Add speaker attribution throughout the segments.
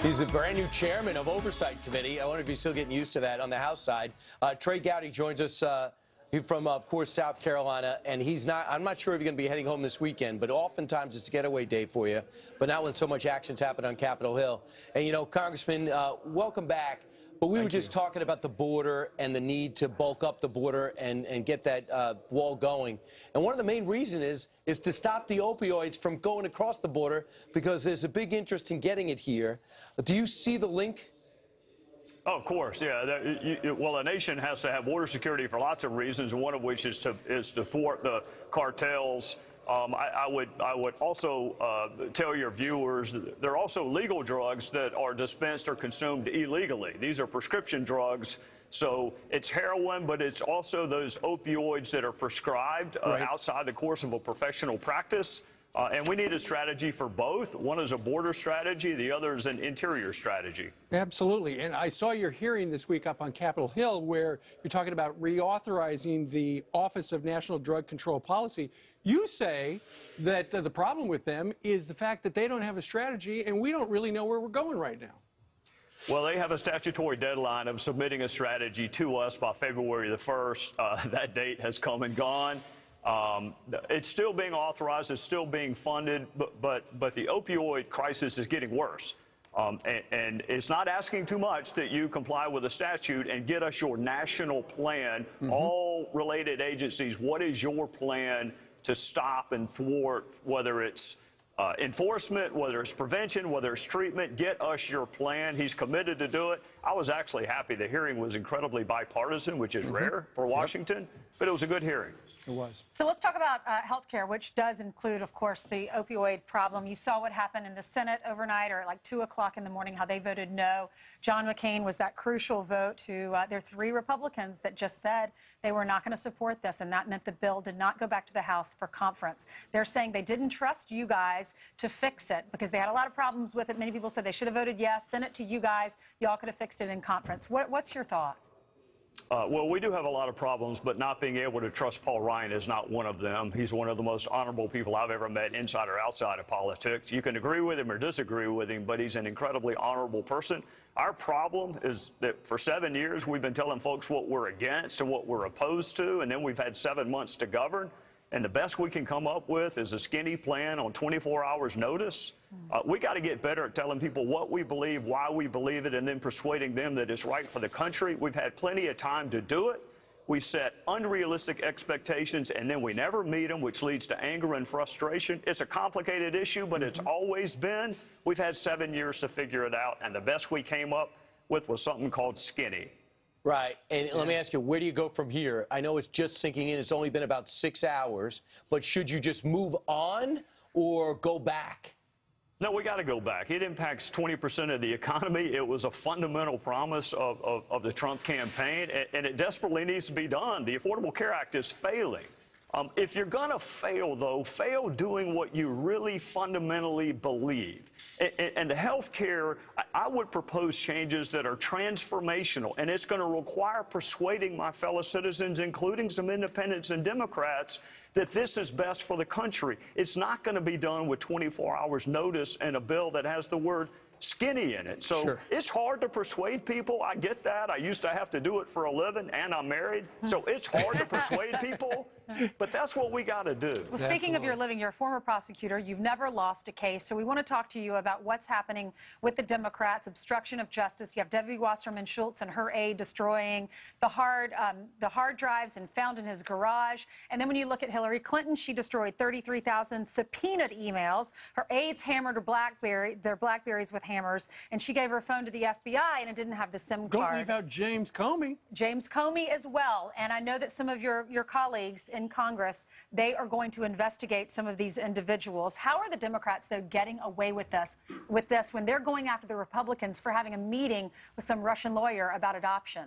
Speaker 1: He's the brand new chairman of Oversight Committee. I wonder if he's still getting used to that on the House side. Trey Gowdy joins us. He's from, of course, South Carolina, and I'm not sure if you're going to be heading home this weekend, but oftentimes it's a getaway day for you, but not when so much action's happened on Capitol Hill. And, you know, Congressman, welcome back. But we were just talking about the border and the need to bulk up the border and get that wall going. And one of the main reasons is to stop the opioids from going across the border, because there's a big interest in getting it here. Do you see the link?
Speaker 2: Oh, of course, yeah. Well, a nation has to have border security for lots of reasons, one of which is to thwart the cartels. I would also tell your viewers that there are also legal drugs that are dispensed or consumed illegally. These are prescription drugs. So it's heroin, but it's also those opioids that are prescribed outside the course of a professional practice. And we need a strategy for both. One is a border strategy. The other is an interior strategy.
Speaker 3: Absolutely. And I saw your hearing this week up on Capitol Hill where you're talking about reauthorizing the Office of National Drug Control Policy. You say that the problem with them is the fact that they don't have a strategy and we don't really know where we're going right now.
Speaker 2: Well, they have a statutory deadline of submitting a strategy to us by February the 1st. That date has come and gone. It's still being authorized, it's still being funded, but the opioid crisis is getting worse. And it's not asking too much that you comply with the statute and get us your national plan. All related agencies, what is your plan to stop and thwart, whether it's enforcement, whether it's prevention, whether it's treatment? Get us your plan. He's committed to do it. I was actually happy. The hearing was incredibly bipartisan, which is rare for Washington, but it was a good hearing.
Speaker 3: It was.
Speaker 4: So let's talk about health care, which does include, of course, the opioid problem. You saw what happened in the Senate overnight, or at like 2 o'clock in the morning, how they voted no. John McCain was that crucial vote to, there are 3 Republicans that just said they were not going to support this, and that meant the bill did not go back to the House for conference. They're saying they didn't trust you guys to fix it because they had a lot of problems with it. Many people said they should have voted yes, sent it to you guys. Y'all could have fixed it in conference. What's your thought?
Speaker 2: Well, we do have a lot of problems, but not being able to trust Paul Ryan is not one of them. He's one of the most honorable people I've ever met, inside or outside of politics. You can agree with him or disagree with him, but he's an incredibly honorable person. Our problem is that for 7 years, we've been telling folks what we're against and what we're opposed to, and then we've had 7 months to govern. And the best we can come up with is a skinny plan on 24 hours notice. We got to get better at telling people what we believe, why we believe it, and then persuading them that it's right for the country. We've had plenty of time to do it. We set unrealistic expectations, and then we never meet them, which leads to anger and frustration. It's a complicated issue, but it's always been. We've had 7 years to figure it out, and the best we came up with was something called skinny.
Speaker 1: Right. And let me ask you, where do you go from here? I know it's just sinking in. It's only been about 6 hours. But should you just move on or go back?
Speaker 2: No, we got to go back. It impacts 20% of the economy. It was a fundamental promise of the Trump campaign, and it desperately needs to be done. The Affordable Care Act is failing. If you're going to fail, though, fail doing what you really fundamentally believe. And the health care, I would propose changes that are transformational, and it's going to require persuading my fellow citizens, including some independents and Democrats, that this is best for the country. It's not going to be done with 24 hours notice and a bill that has the word skinny in it. So it's hard to persuade people. I get that. I used to have to do it for a living, and I'm married. So it's hard to persuade people, but that's what we got to do.
Speaker 4: Well, speaking of your living, you're a former prosecutor. You've never lost a case. So we want to talk to you about what's happening with the Democrats, obstruction of justice. You have Debbie Wasserman Schultz and her aide destroying the hard drives and found in his garage. And then when you look at Hillary Clinton, she destroyed 33,000 subpoenaed emails. Her aides hammered their Blackberries with hammers, and she gave her phone to the FBI, and it didn't have the SIM card.
Speaker 3: Don't leave out James Comey.
Speaker 4: James Comey as well. And I know that some of your colleagues in Congress, they are going to investigate some of these individuals. How are the Democrats, though, getting away with this when they're going after the Republicans for having a meeting with some Russian lawyer about adoption?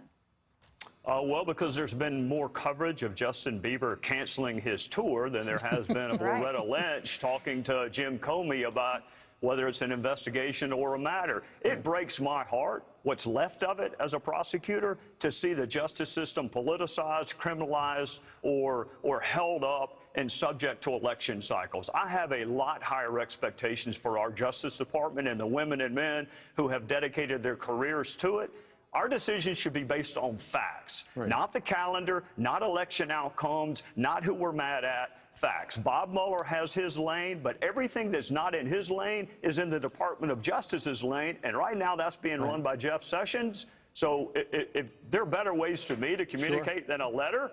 Speaker 2: Well, because there's been more coverage of Justin Bieber canceling his tour than there has been of Loretta Lynch talking to Jim Comey about whether it's an investigation or a matter. It breaks my heart, what's left of it as a prosecutor, to see the justice system politicized, criminalized, or held up and subject to election cycles. I have a lot higher expectations for our Justice Department and the women and men who have dedicated their careers to it. Our decisions should be based on facts, not the calendar, not election outcomes, not who we're mad at. Facts. Bob Mueller has his lane, but everything that's not in his lane is in the Department of Justice's lane, and right now that's being run by Jeff Sessions. So there are better ways to me to communicate than a letter.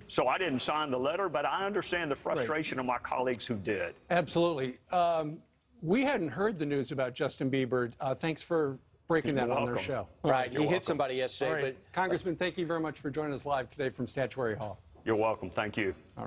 Speaker 2: So I didn't sign the letter, but I understand the frustration of my colleagues who did.
Speaker 3: Absolutely. We hadn't heard the news about Justin Bieber. Thanks for breaking that on their show.
Speaker 1: Right. He hit somebody yesterday.
Speaker 3: But Congressman, thank you very much for joining us live today from Statuary Hall.
Speaker 2: You're welcome. Thank you.
Speaker 3: All right.